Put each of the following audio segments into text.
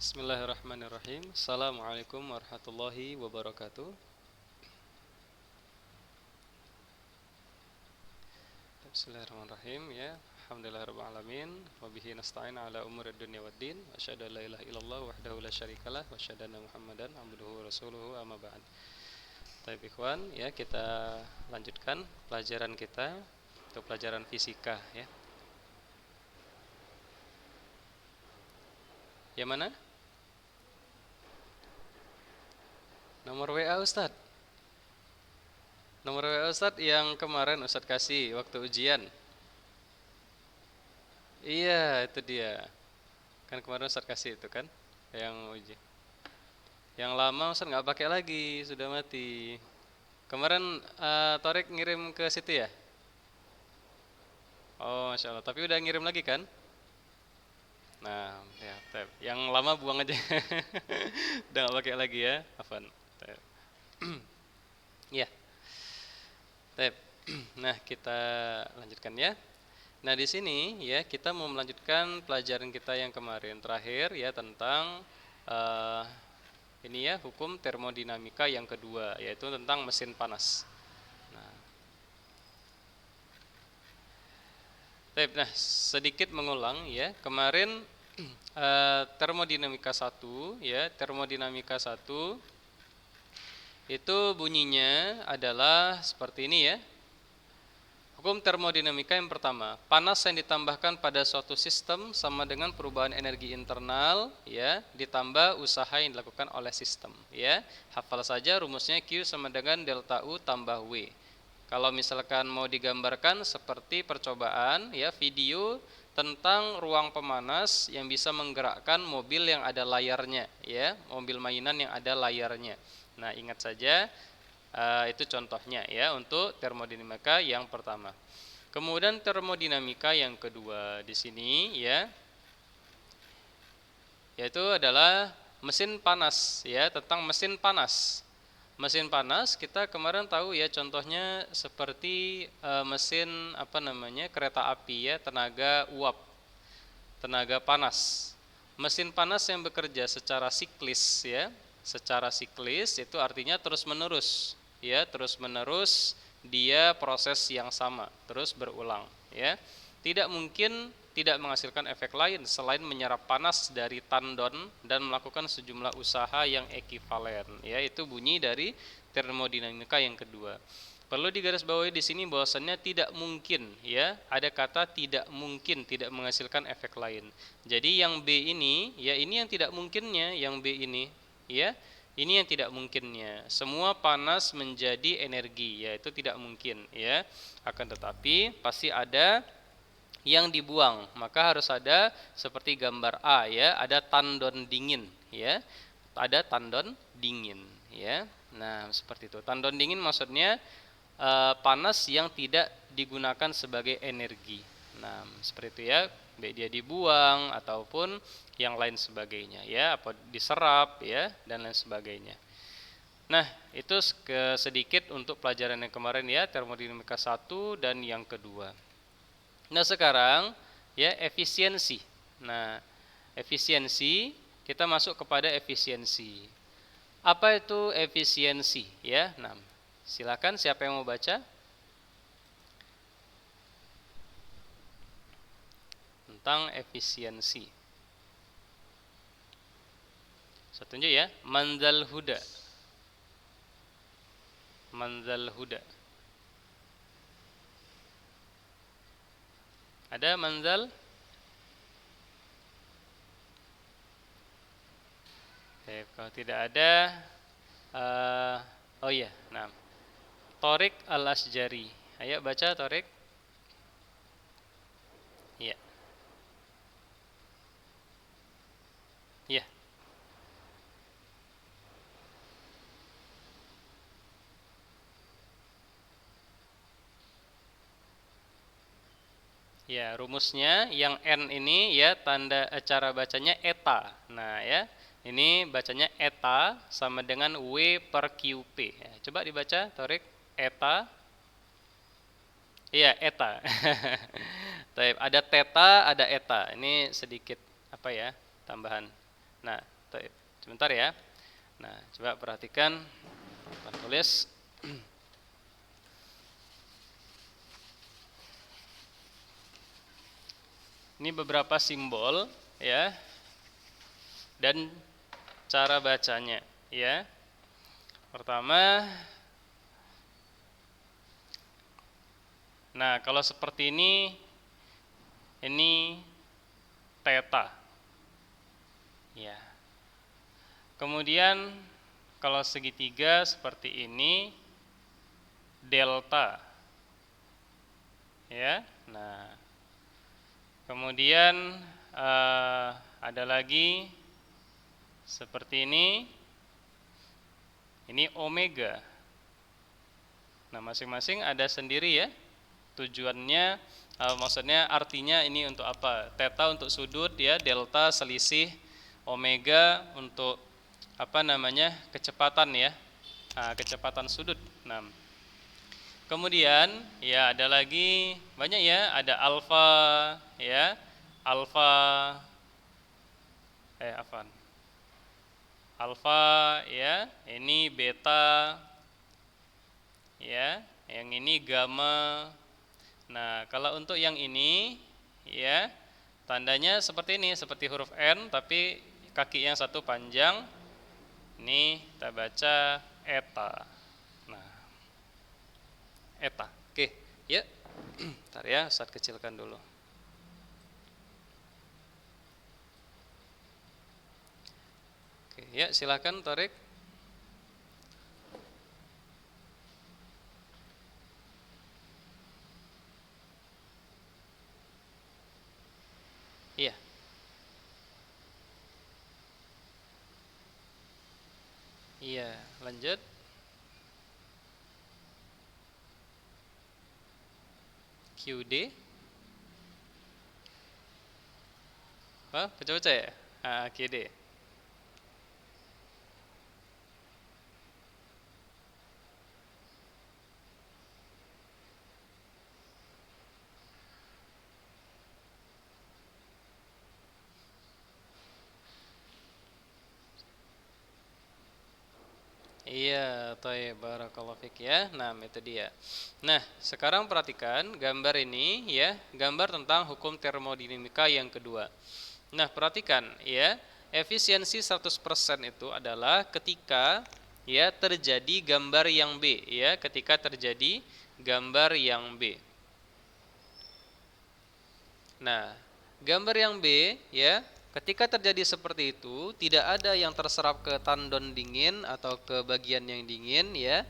Bismillahirrahmanirrahim. Assalamualaikum warahmatullahi wabarakatuh. Bismillahirrahmanirrahim ya. Alhamdulillahirabbil alamin wa bihi nasta'in ala umurid dunya waddin. Asyhadu an la ilaha illallah wahdahu la syarikalah wa asyhadu anna Muhammadan abduhu wa rasuluhu amma ba'd. Baik ikhwan, ya kita lanjutkan pelajaran kita untuk pelajaran fisika ya. Yang mana? Nomor WA Ustadz. Nomor WA Ustadz yang kemarin Ustadz kasih waktu ujian. Iya, itu dia. Kan kemarin Ustadz kasih itu kan yang uji. Yang lama Ustadz nggak pakai lagi, sudah mati. Kemarin Torik ngirim ke situ ya? Oh, Masya Allah. Tapi udah ngirim lagi kan? Nah, ya, tep. Yang lama buang aja. Udah nggak pakai lagi ya, Afan. Tep. Ya, tep. Nah, kita lanjutkan ya. Nah, di sini ya kita mau melanjutkan pelajaran kita yang kemarin terakhir ya tentang eh, ini ya hukum termodinamika yang kedua yaitu tentang mesin panas. Nah, sedikit mengulang ya. Kemarin termodinamika satu ya, termodinamika satu itu bunyinya adalah seperti ini ya. Hukum termodinamika yang pertama, panas yang ditambahkan pada suatu sistem sama dengan perubahan energi internal ya, ditambah usaha yang dilakukan oleh sistem ya. Hafal saja rumusnya Q sama dengan delta U tambah W. Kalau misalkan mau digambarkan seperti percobaan ya, video tentang ruang pemanas yang bisa menggerakkan mobil yang ada layarnya ya, mobil mainan yang ada layarnya. Nah, ingat saja itu contohnya ya untuk termodinamika yang pertama. Kemudian termodinamika yang kedua di sini ya, yaitu adalah mesin panas ya, tentang mesin panas. Mesin panas kita kemarin tahu ya contohnya seperti mesin apa namanya kereta api ya, tenaga uap, tenaga panas. Mesin panas yang bekerja secara siklis ya, secara siklis itu artinya terus menerus ya, terus menerus dia proses yang sama terus berulang ya, tidak mungkin tidak menghasilkan efek lain selain menyerap panas dari tandon dan melakukan sejumlah usaha yang ekivalen ya, itu bunyi dari termodinamika yang kedua. Perlu digarisbawahi di sini bahwasannya tidak mungkin ya, ada kata tidak mungkin tidak menghasilkan efek lain. Jadi yang B ini ya, ini yang tidak mungkinnya, yang B ini ya, ini yang tidak mungkinnya. Semua panas menjadi energi, yaitu tidak mungkin ya. Akan tetapi pasti ada yang dibuang, maka harus ada seperti gambar A ya, ada tandon dingin ya. Ada tandon dingin ya. Nah, seperti itu. Tandon dingin maksudnya panas yang tidak digunakan sebagai energi. Nah, seperti itu ya, baik dia dibuang ataupun yang lain sebagainya ya, apa diserap ya dan lain sebagainya. Nah, itu sedikit untuk pelajaran yang kemarin ya, termodinamika 1 dan yang kedua. Nah, sekarang ya efisiensi. Nah, efisiensi kita masuk kepada efisiensi. Apa itu efisiensi ya? Nah, silakan siapa yang mau baca? Tentang efisiensi. Saya tunjuk ya, Manzal Huda. Manzal Huda. Ada Manzal? Kalau tidak ada, oh iya, nah, Torik Al-Asjari. Ayo baca Torik. Iya. Iya. Ya, rumusnya yang N ini ya tanda cara bacanya eta. Nah, ya. Ini bacanya eta sama dengan W per QP. Ya, coba dibaca Torik, eta. Iya, eta. Ada theta, ada eta. Ini sedikit apa ya? Tambahan. Nah, sebentar ya. Nah, coba perhatikan, kita tulis. Ini beberapa simbol ya dan cara bacanya ya. Pertama, nah kalau seperti ini theta ya. Kemudian kalau segitiga seperti ini delta ya. Nah, kemudian ada lagi seperti ini omega. Nah, masing-masing ada sendiri ya tujuannya, maksudnya artinya ini untuk apa. Theta untuk sudut ya, delta selisih, omega untuk apa namanya, kecepatan ya, kecepatan sudut. Nah, kemudian ya ada lagi banyak ya, ada alfa ya, alfa alfa ya, ini beta ya, yang ini gamma. Nah, kalau untuk yang ini ya, tandanya seperti ini, seperti huruf N tapi kaki yang satu panjang. Ini kita baca eta. Nah, eta. Oke, ya. Bentar ya, Ustaz kecilkan dulu. Oke, ya silakan Tarik. Iya. Iya, lanjut. QD. Baca-baca ya? QD. Iya, thayyib, barakallahu fik ya. Nah, itu dia. Nah, sekarang perhatikan gambar ini ya, gambar tentang hukum termodinamika yang kedua. Nah, perhatikan ya, efisiensi 100% itu adalah ketika ya terjadi gambar yang B ya, ketika terjadi gambar yang B. Nah, gambar yang B ya, ketika terjadi seperti itu, tidak ada yang terserap ke tandon dingin atau ke bagian yang dingin ya.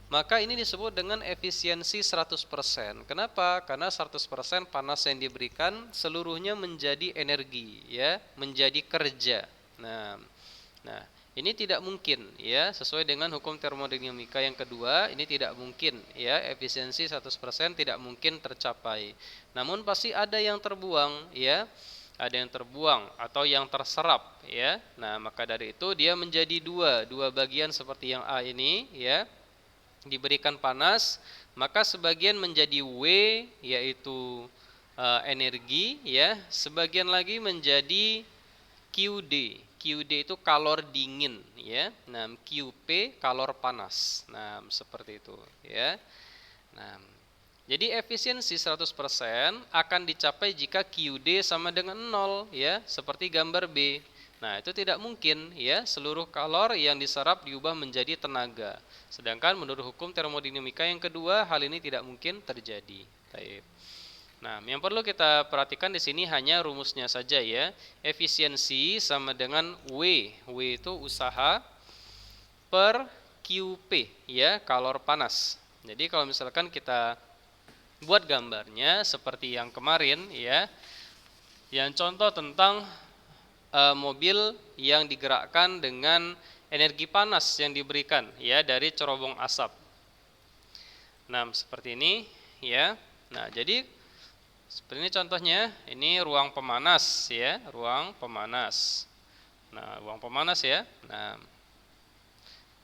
Maka ini disebut dengan efisiensi 100%. Kenapa? Karena 100% panas yang diberikan seluruhnya menjadi energi ya, menjadi kerja. Nah, ini tidak mungkin ya, sesuai dengan hukum termodinamika yang kedua, ini tidak mungkin ya, efisiensi 100% tidak mungkin tercapai. Namun pasti ada yang terbuang ya. Ada yang terbuang atau yang terserap ya. Nah, maka dari itu dia menjadi dua bagian seperti yang A ini ya. Diberikan panas, maka sebagian menjadi W yaitu energi ya, sebagian lagi menjadi QD. QD itu kalor dingin ya. Nah, QP kalor panas. Nah, seperti itu ya. Nah, jadi efisiensi 100% akan dicapai jika QD sama dengan 0 ya, seperti gambar B. Nah, itu tidak mungkin ya, seluruh kalor yang diserap diubah menjadi tenaga. Sedangkan menurut hukum termodinamika yang kedua, hal ini tidak mungkin terjadi. Baik. Nah, yang perlu kita perhatikan di sini hanya rumusnya saja ya. Efisiensi sama dengan W. W itu usaha per QP ya, kalor panas. Jadi kalau misalkan kita buat gambarnya seperti yang kemarin ya, yang contoh tentang mobil yang digerakkan dengan energi panas yang diberikan ya dari cerobong asap. Nah, seperti ini ya. Nah, jadi seperti ini contohnya, ini ruang pemanas ya, ruang pemanas. Nah, ruang pemanas ya. Nah,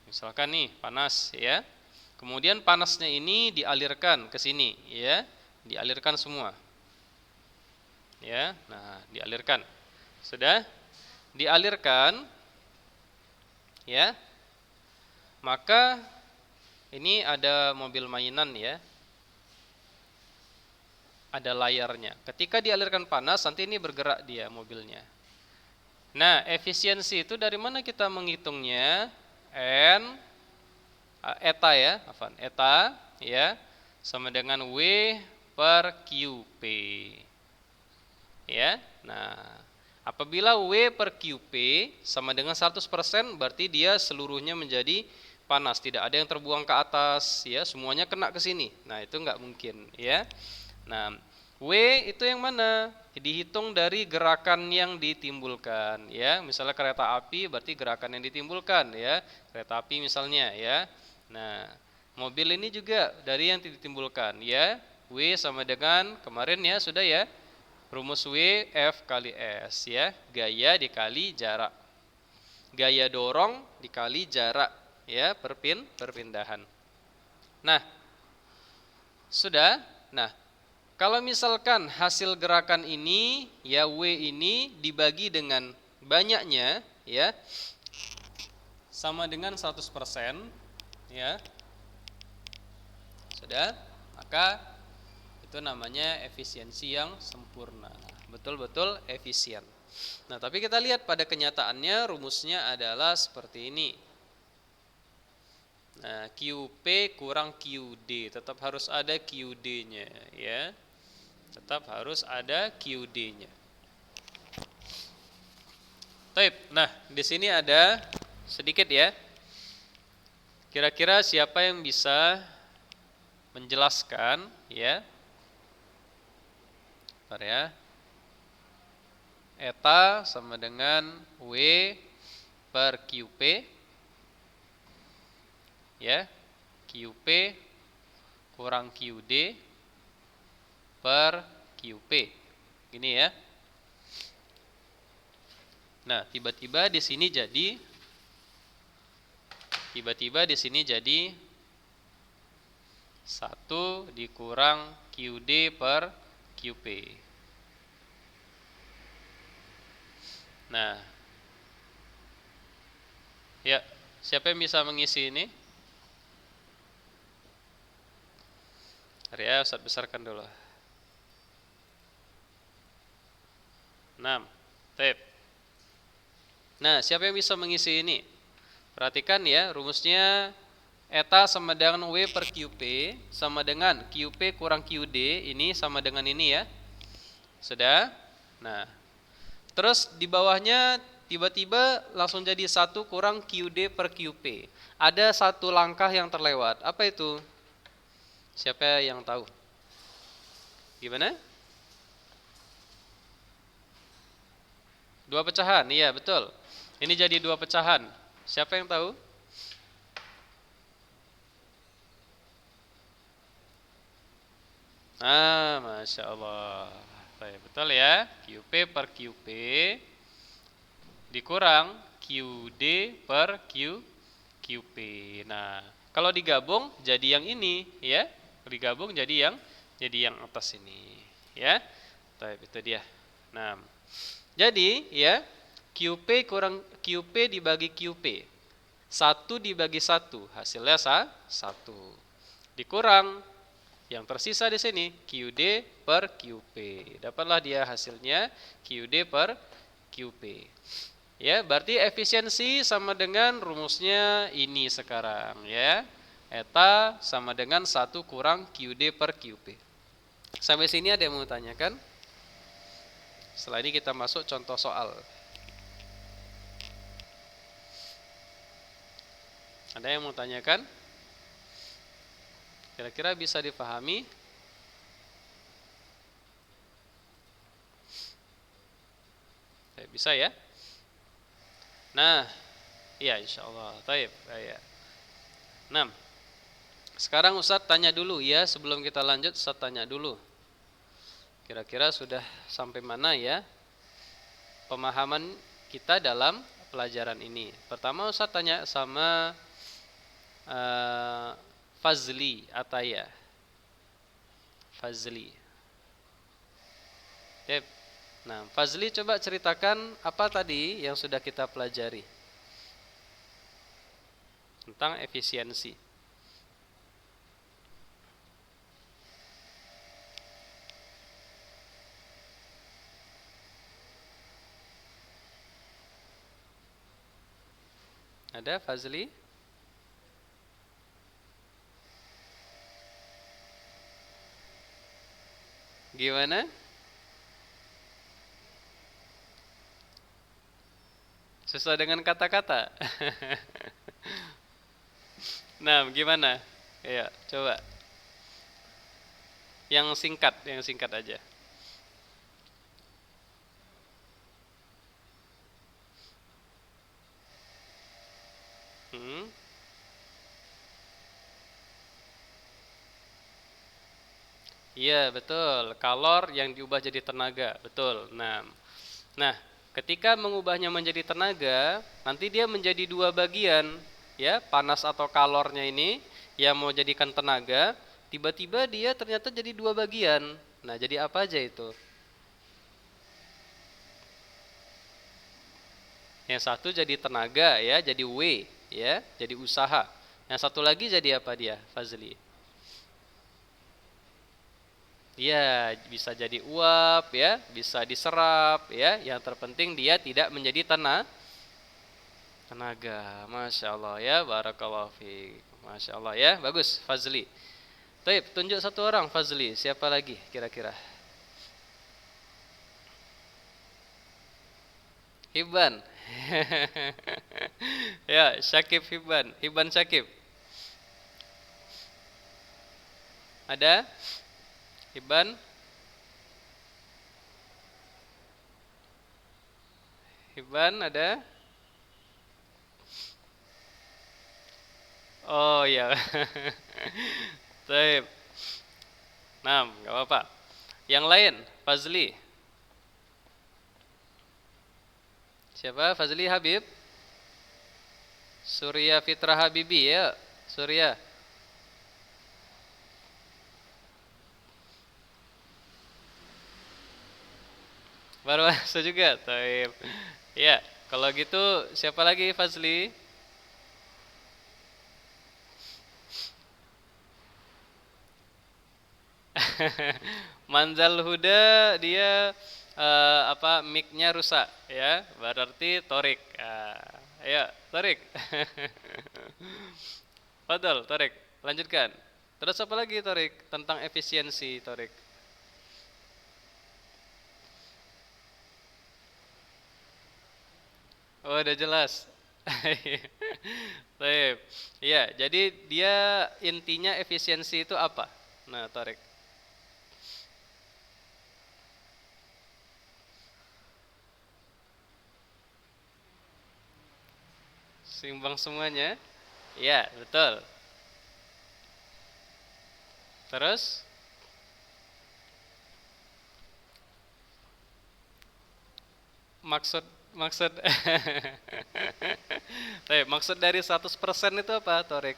misalkan nih panas ya. Kemudian panasnya ini dialirkan ke sini ya, dialirkan semua. Ya, nah dialirkan. Sudah? dialirkan, ya, maka ini ada mobil mainan ya, ada layarnya. Ketika dialirkan panas, nanti ini bergerak dia mobilnya. Nah, efisiensi itu dari mana kita menghitungnya? Eta ya, eta ya, sama dengan W per QP. Ya. Nah, apabila W per QP sama dengan 100%, berarti dia seluruhnya menjadi panas, tidak ada yang terbuang ke atas ya, semuanya kena ke sini. Nah, itu enggak mungkin ya. Nah, W itu yang mana? Dihitung dari gerakan yang ditimbulkan ya. Misalnya kereta api berarti gerakan yang ditimbulkan ya. Kereta api misalnya ya. Nah, mobil ini juga dari yang ditimbulkan ya. W sama dengan kemarin ya, sudah ya. Rumus W F kali S ya. Gaya dikali jarak. Gaya dorong dikali jarak ya, perpindahan. Nah, sudah. Nah, kalau misalkan hasil gerakan ini ya, W ini dibagi dengan banyaknya ya, sama dengan 100% ya. Sudah, maka itu namanya efisiensi yang sempurna. Betul-betul efisien. Nah, tapi kita lihat pada kenyataannya rumusnya adalah seperti ini. Nah, QP kurang QD, tetap harus ada QD-nya ya. Tetap harus ada QD-nya. Baik. Nah, di sini ada sedikit ya. Kira-kira siapa yang bisa menjelaskan ya? Bentar ya. Eta sama dengan W per QP ya. QP kurang QD per QP. Gini ya. Nah, tiba-tiba di sini jadi 1 dikurang QD per QP. Nah, ya, siapa yang bisa mengisi ini? Ya, Ustaz besarkan dulu. 6. Tip. Nah, siapa yang bisa mengisi ini? Perhatikan ya, rumusnya eta sama dengan W per QP sama dengan QP kurang QD, ini sama dengan ini ya. Sudah? Nah, terus di bawahnya tiba-tiba langsung jadi 1 kurang QD per QP. Ada satu langkah yang terlewat. Apa itu? Siapa yang tahu? Gimana? 2 pecahan, iya betul. Ini jadi 2 pecahan. Siapa yang tahu? Masya Allah. Betul ya. QP per QP dikurang QD per QP. Nah, kalau digabung jadi yang ini ya. Digabung jadi yang atas ini ya. Itu dia. Nah, jadi ya, QP kurang QP dibagi QP. 1 dibagi 1, hasilnya 1. Dikurang yang tersisa di sini QD per QP. Dapatlah dia hasilnya QD per QP. Ya, berarti efisiensi sama dengan rumusnya ini sekarang ya. Eta sama dengan 1 kurang QD per QP. Sampai sini ada yang mau tanyakan? Setelah ini kita masuk contoh soal. Ada yang mau tanyakan? Kira-kira bisa dipahami? Bisa ya? Nah, iya insyaallah. Baik, ya. Nah, sekarang Ustadz tanya dulu ya, sebelum kita lanjut Ustadz tanya dulu. Kira-kira sudah sampai mana ya pemahaman kita dalam pelajaran ini? Pertama Ustadz tanya sama Fazli Ataya. Fazli. Nah, Fazli coba ceritakan apa tadi yang sudah kita pelajari tentang efisiensi. Ada Fazli? Gimana? Susah dengan kata-kata. Nah, gimana? Ya, coba. Yang singkat aja. Hmm. Iya, betul. Kalor yang diubah jadi tenaga, betul. Nah, ketika mengubahnya menjadi tenaga, nanti dia menjadi dua bagian, ya, panas atau kalornya ini yang mau jadikan tenaga, tiba-tiba dia ternyata jadi dua bagian. Nah, jadi apa aja itu? Yang satu jadi tenaga, ya, jadi W, ya, jadi usaha. Yang satu lagi jadi apa dia, Fazli? Ya, bisa jadi uap, ya, bisa diserap, ya. Yang terpenting dia tidak menjadi tenaga. Masya Allah, ya, barakallahu fiik. Masya Allah, ya, bagus, Fazli. Baik, tunjuk satu orang, Fazli. Siapa lagi kira-kira? Hibban. Ya, Syakib Hibban. Hibban Syakib. Ada? Hibban? Hibban ada? Oh iya. Baik. Nah, nggak apa-apa. Yang lain, Fazli. Siapa? Fazli Habib? Surya Fitra Habibi, ya. Surya. Baru masuk juga. Taib. Ya, kalau gitu siapa lagi Fazli? Manzal Huda dia apa mic-nya rusak ya, berarti Torik. Ya, Torik. Betul, Torik. Lanjutkan. Terus apa lagi Torik tentang efisiensi Torik? Oh, udah jelas. Baik. Iya, jadi dia intinya efisiensi itu apa? Nah, Torik. Seimbang semuanya. Iya, betul. Terus maksud maksud maksud dari 100% itu apa, Torik?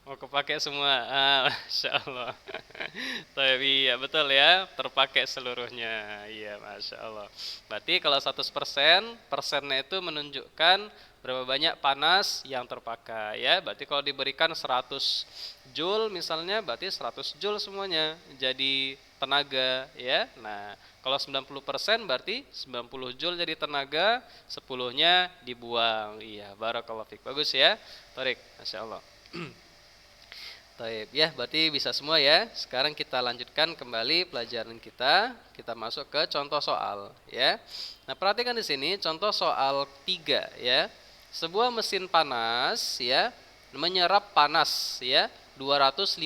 Mau kepake semua. Masya Allah. Tapi ya betul ya, terpakai seluruhnya. Iya, Masya Allah. Berarti kalau 100%, persennya itu menunjukkan berapa banyak panas yang terpakai ya. Berarti kalau diberikan 100 joule misalnya, berarti 100 joule semuanya jadi tenaga ya. Nah, kalau 90% berarti 90 joule jadi tenaga, 10-nya dibuang. Iya, barakallahu fik. Bagus ya. Tarik, Masya Allah. Taib ya, berarti bisa semua ya. Sekarang kita lanjutkan kembali pelajaran kita. Kita masuk ke contoh soal ya. Nah, perhatikan di sini contoh soal 3 ya. Sebuah mesin panas ya menyerap panas ya 250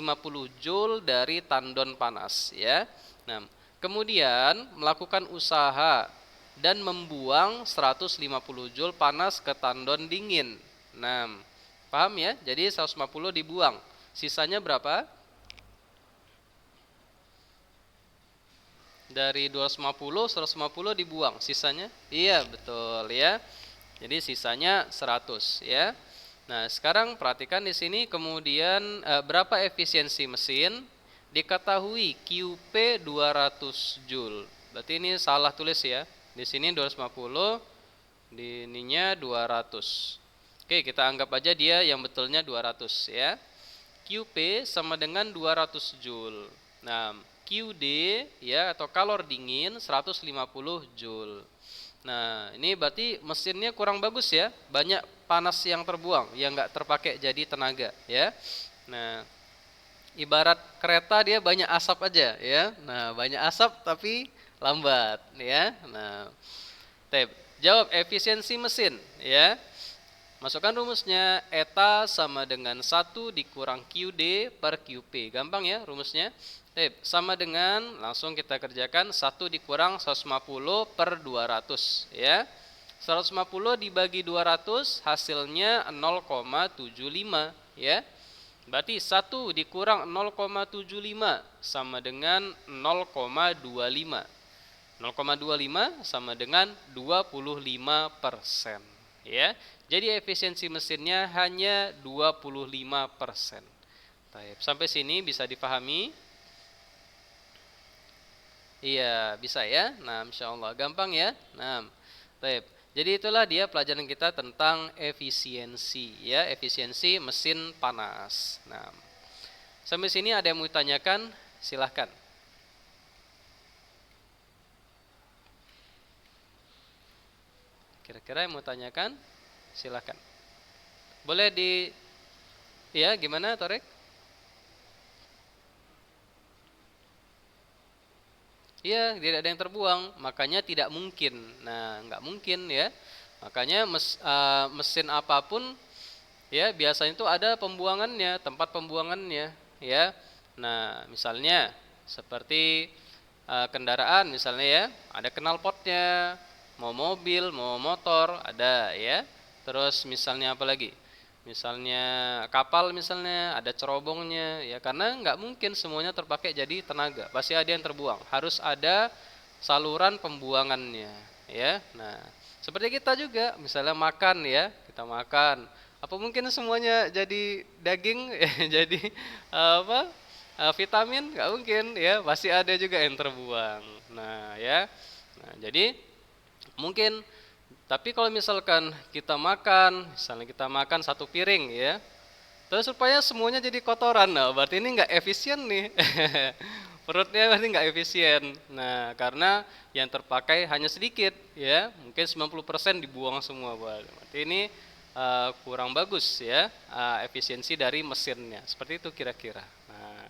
joule dari tandon panas ya. Nah, kemudian melakukan usaha dan membuang 150 joule panas ke tandon dingin. Nah, paham ya? Jadi 150 dibuang. Sisanya berapa? Dari 250, 150 dibuang. Sisanya? Iya, betul ya. Jadi sisanya 100 ya. Nah, sekarang perhatikan di sini kemudian berapa efisiensi mesin? Diketahui QP 200 Joule. Berarti ini salah tulis ya. Di sini 250, di ininya 200. Oke, kita anggap aja dia yang betulnya 200 ya. QP sama dengan 200 Joule. Nah, QD ya atau kalor dingin 150 Joule. Nah, ini berarti mesinnya kurang bagus ya. Banyak panas yang terbuang, yang nggak terpakai jadi tenaga ya. Nah, ibarat kereta dia banyak asap aja ya. Nah, banyak asap tapi lambat ya. Nah, jawab efisiensi mesin ya. Masukkan rumusnya, eta sama dengan 1 dikurang QD per QP. Gampang ya rumusnya. Sama dengan, langsung kita kerjakan, 1 dikurang 150 per 200 ya. 150 dibagi 200 hasilnya 0,75 ya. Berarti 1 dikurang 0,75 sama dengan 0,25. 0,25 sama dengan 25% ya. Jadi efisiensi mesinnya hanya 25%. Sampai sini bisa dipahami? Iya, bisa ya. Nah, insyaallah gampang ya. Nah, jadi itulah dia pelajaran kita tentang efisiensi ya, efisiensi mesin panas. Nah, sampai sini ada yang mau ditanyakan? Silahkan. Kira-kira yang mau tanyakan? Silahkan. Boleh ya gimana Torek? Iya, tidak ada yang terbuang, makanya tidak mungkin. Nah, nggak mungkin ya. Makanya mesin apapun ya biasanya itu ada pembuangannya, tempat pembuangannya ya. Nah, misalnya seperti kendaraan misalnya ya, ada knalpotnya, mau mobil, mau motor ada ya. Terus misalnya apa lagi? Misalnya kapal misalnya ada cerobongnya ya, karena nggak mungkin semuanya terpakai jadi tenaga, pasti ada yang terbuang, harus ada saluran pembuangannya ya. Nah, seperti kita juga misalnya makan ya, kita makan, apa mungkin semuanya jadi daging jadi apa vitamin? Nggak mungkin ya, pasti ada juga yang terbuang. Nah ya, nah jadi mungkin. Tapi kalau misalkan kita makan, misalnya kita makan satu piring ya, terus supaya semuanya jadi kotoran, nah berarti ini nggak efisien nih. Perutnya berarti nggak efisien. Nah, karena yang terpakai hanya sedikit ya, mungkin 90% dibuang semua. Berarti ini kurang bagus ya efisiensi dari mesinnya. Seperti itu kira-kira. Nah,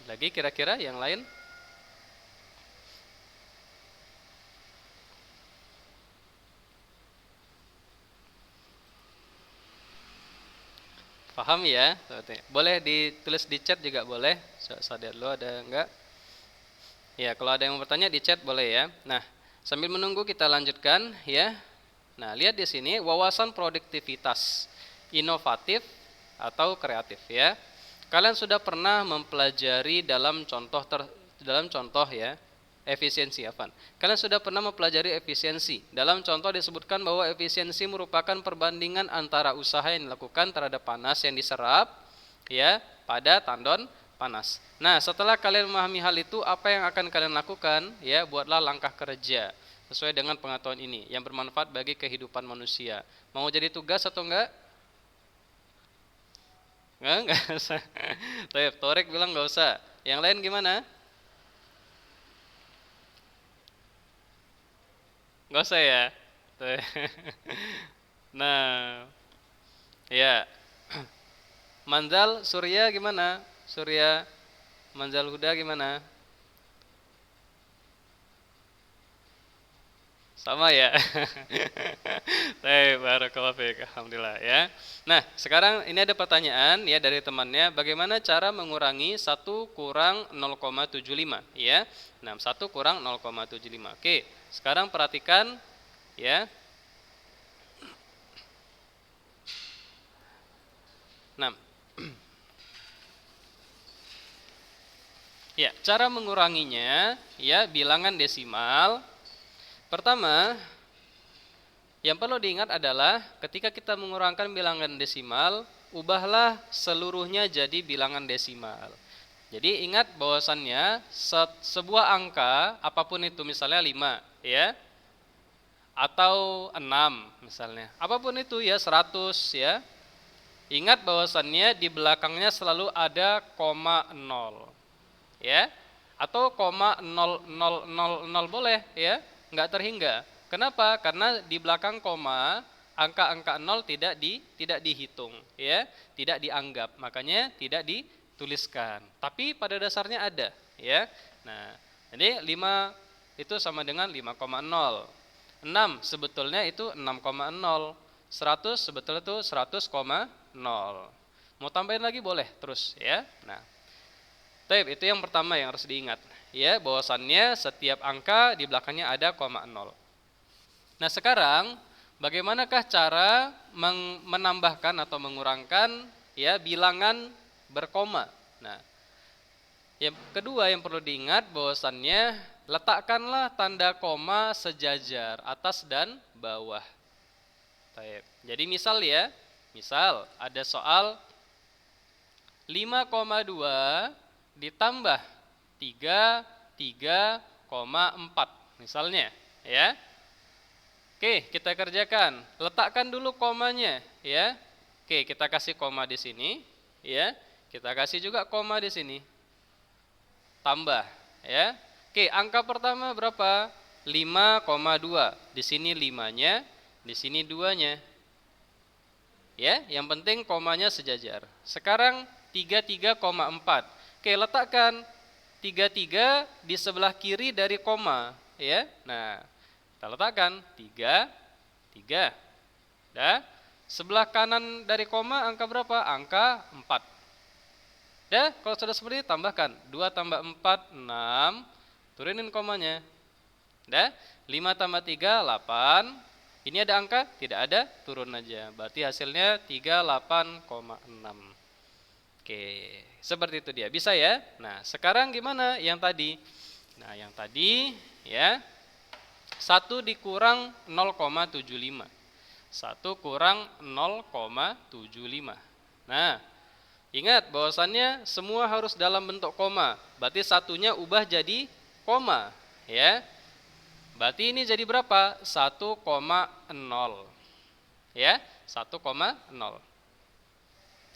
lagi kira-kira yang lain? Paham ya? Boleh ditulis di chat juga boleh. Saya lihat dulu ada enggak? Ya, kalau ada yang mau bertanya di chat boleh ya. Nah, sambil menunggu kita lanjutkan ya. Nah, lihat di sini wawasan produktivitas inovatif atau kreatif ya. Kalian sudah pernah mempelajari dalam contoh ya, efisiensi apa? Kalian sudah pernah mempelajari efisiensi. Dalam contoh disebutkan bahwa efisiensi merupakan perbandingan antara usaha yang dilakukan terhadap panas yang diserap ya pada tandon panas. Nah, setelah kalian memahami hal itu, apa yang akan kalian lakukan? Ya, buatlah langkah kerja sesuai dengan pengetahuan ini yang bermanfaat bagi kehidupan manusia. Mau jadi tugas atau enggak? Enggak usah. Torek bilang enggak usah. Yang lain gimana? Enggak usah ya. Nah, ya. Manzal Surya gimana? Surya Manzal Huda gimana? Sama ya. Baik, barakallahu fiik. Alhamdulillah ya. Nah, sekarang ini ada pertanyaan ya dari temannya, bagaimana cara mengurangi 1 kurang 0,75 ya. Nah, 1 kurang 0,75. Oke, sekarang perhatikan ya. Nah, ya, cara menguranginya ya bilangan desimal Pertama, yang perlu diingat adalah ketika kita mengurangkan bilangan desimal, ubahlah seluruhnya jadi bilangan desimal. Jadi ingat bahwasannya sebuah angka apapun itu, misalnya 5 ya, atau 6 misalnya, apapun itu ya, 100 ya, ingat bahwasannya di belakangnya selalu ada koma 0 ya, atau koma 0000 boleh ya, nggak terhingga. Kenapa? Karena di belakang koma angka-angka 0 tidak dihitung ya, tidak dianggap, makanya tidak dituliskan. Tapi pada dasarnya ada ya. Nah, jadi 5 itu sama dengan 5,0. 6 sebetulnya itu 6,0. 100 sebetulnya itu 100,0. Mau tambahin lagi boleh terus ya. Nah, itu yang pertama yang harus diingat ya, bahwasannya setiap angka di belakangnya ada koma 0. Nah, sekarang bagaimanakah cara menambahkan atau mengurangkan ya bilangan berkoma? Nah, yang kedua yang perlu diingat bahwasannya letakkanlah tanda koma sejajar atas dan bawah. Jadi misal ya, misal ada soal 5,2 ditambah 33,4 misalnya ya. Oke, kita kerjakan. Letakkan dulu komanya ya. Oke, kita kasih koma di sini ya. Kita kasih juga koma di sini. Tambah ya. Oke, angka pertama berapa? 5,2. Di sini 5-nya, di sini 2-nya. Ya, yang penting komanya sejajar. Sekarang 33,4. Oke, letakkan 33 di sebelah kiri dari koma ya. Nah, kita letakkan 3. Dah. Sebelah kanan dari koma angka berapa? Angka 4. Dah, kalau sudah seperti ini tambahkan 2 tambah 4 6. Turunin komanya. Dah, 5 tambah 3 8. Ini ada angka? Tidak ada, turun aja. Berarti hasilnya 38,6. Oke, seperti itu dia. Bisa ya? Nah, sekarang gimana yang tadi? Nah, yang tadi ya, 1 dikurang 0,75. 1 kurang 0,75. Nah, ingat bahwasannya semua harus dalam bentuk koma. Berarti satunya ubah jadi koma ya. Berarti ini jadi berapa? 1,0 ya, 1,0.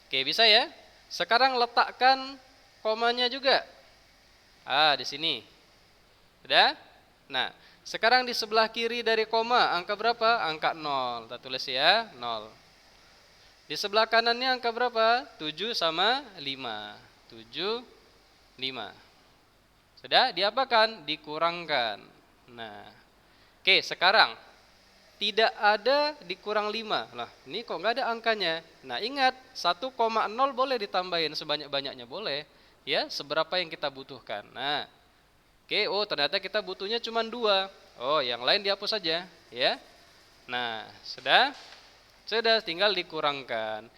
Oke, bisa ya? Sekarang letakkan komanya juga. Di sini. Sudah? Nah, sekarang di sebelah kiri dari koma angka berapa? Angka 0. Kita tulis ya, 0. Di sebelah kanannya angka berapa? 7 sama 5. 7, 5. Sudah? Diapakan? Dikurangkan. Nah, oke, sekarang tidak ada dikurang 5. Nah, ini kok nggak ada angkanya. Nah, ingat 1,0 boleh ditambahin sebanyak-banyaknya boleh. Ya, seberapa yang kita butuhkan. Nah, oke, ternyata kita butuhnya cuma 2. Yang lain dihapus saja. Ya. Nah, sudah tinggal dikurangkan.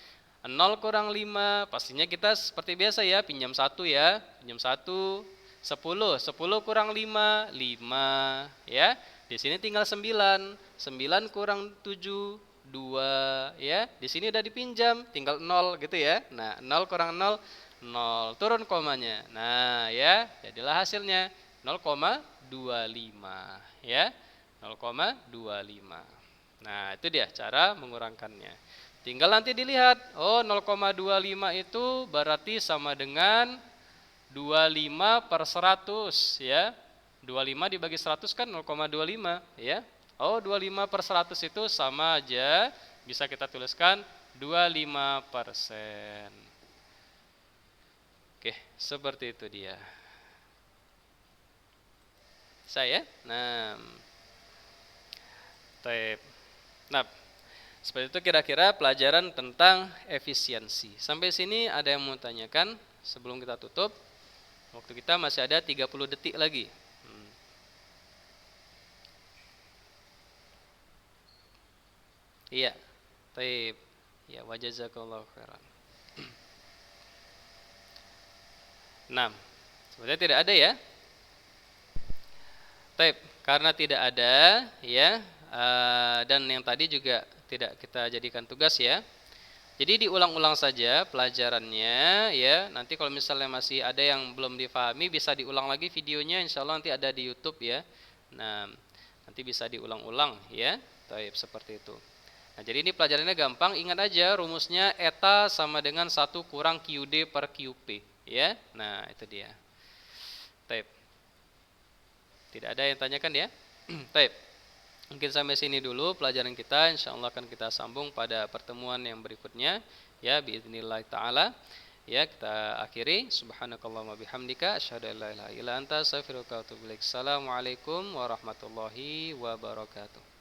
0 kurang 5, pastinya kita seperti biasa ya, pinjam 1 ya. Pinjam 1. 10 kurang 5, 5 ya. Di sini tinggal 9. 9 kurang 7, 2 ya. Di sini udah dipinjam, tinggal 0 gitu ya. Nah, 0 kurang 0, 0. Turun komanya. Nah, ya, jadilah hasilnya 0,25 ya. 0,25. Nah, itu dia cara mengurangkannya. Tinggal nanti dilihat, 0,25 itu berarti sama dengan 25 per 100 ya. 25 dibagi 100 kan 0,25 ya. 25 per 100 itu sama aja, bisa kita tuliskan 25%. Oke, seperti itu dia. Saya. Nah, seperti itu kira-kira pelajaran tentang efisiensi. Sampai sini ada yang mau tanyakan sebelum kita tutup? Waktu kita masih ada 30 detik lagi. Iya. Taib. Ya, wa jazakallahu khairan. 6. Sebenarnya tidak ada ya. Taib, karena tidak ada ya, dan yang tadi juga tidak kita jadikan tugas ya. Jadi diulang-ulang saja pelajarannya ya. Nanti kalau misalnya masih ada yang belum difahami bisa diulang lagi videonya, insya Allah nanti ada di YouTube ya. Nah, nanti bisa diulang-ulang ya. Taib, seperti itu. Nah, jadi ini pelajarannya gampang, ingat aja rumusnya eta sama dengan 1 kurang QD per QP ya. Nah, itu dia. Taib. Tidak ada yang tanyakan ya? Taib. Mungkin sampai sini dulu pelajaran kita. Insyaallah akan kita sambung pada pertemuan yang berikutnya. Ya, biiznillah taala. Ya, kita akhiri. Subhanakallahumma bihamdika asyhadu an la ilaha illa anta astaghfiruka wa atubu ilaik. Assalamualaikum warahmatullahi wabarakatuh.